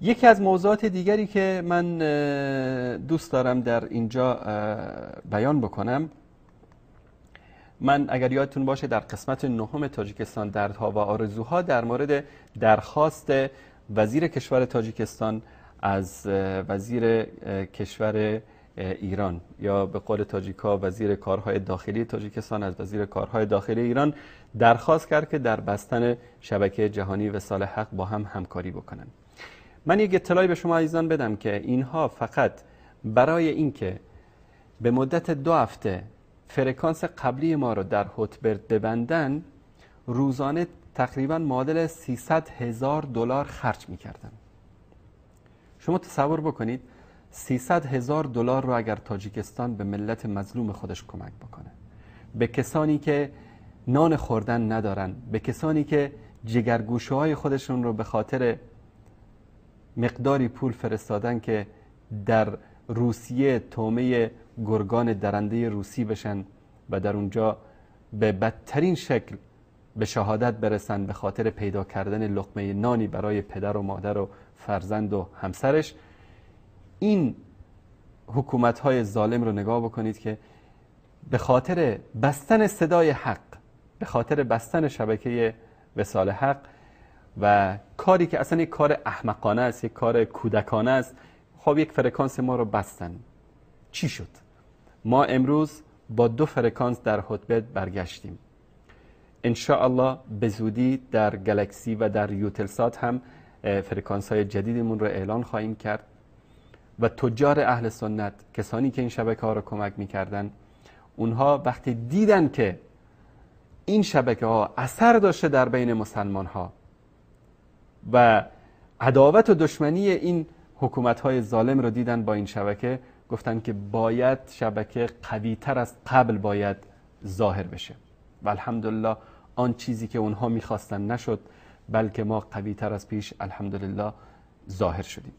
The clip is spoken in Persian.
یکی از موضوعات دیگری که من دوست دارم در اینجا بیان بکنم، من اگر یادتون باشه در قسمت نهم تاجیکستان دردها و آرزوها در مورد درخواست وزیر کشور تاجیکستان از وزیر کشور ایران، یا به قول تاجیکا وزیر کارهای داخلی تاجیکستان از وزیر کارهای داخلی ایران درخواست کرد که در بستن شبکه جهانی وصال حق با هم همکاری بکنن. من یک اطلاعی به شما عزیزان بدم که اینها فقط برای اینکه به مدت 2 هفته فرکانس قبلی ما رو در هوتبرد ببندن، روزانه تقریبا معادل $300,000 خرج میکردن. شما تصور بکنید $300,000 رو اگر تاجیکستان به ملت مظلوم خودش کمک بکنه، به کسانی که نان خوردن ندارن، به کسانی که جگرگوشه های خودشون رو به خاطر مقداری پول فرستادن که در روسیه تومه گرگان درنده روسی بشن و در اونجا به بدترین شکل به شهادت برسن به خاطر پیدا کردن لقمه نانی برای پدر و مادر و فرزند و همسرش، این حکومت‌های ظالم رو نگاه بکنید که به خاطر بستن صدای حق، به خاطر بستن شبکه وصال حق و کاری که اصلا یک کار احمقانه است، یک کار کودکانه است، خب یک فرکانس ما رو بستن. چی شد؟ ما امروز با 2 فرکانس در هوتبرد برگشتیم. ان شاء الله به زودی در گلکسی و در یوتلسات هم فرکانس های جدیدمون رو اعلان خواهیم کرد و تجار اهل سنت، کسانی که این شبکه ها رو کمک میکردن، اونها وقتی دیدن که این شبکه ها اثر داشته در بین مسلمان ها و عداوت و دشمنی این حکومت های ظالم رو دیدن با این شبکه، گفتن که باید شبکه قوی تر از قبل باید ظاهر بشه و الحمدلله آن چیزی که اونها میخواستن نشد، بلکه ما قوی تر از پیش الحمدلله ظاهر شدیم.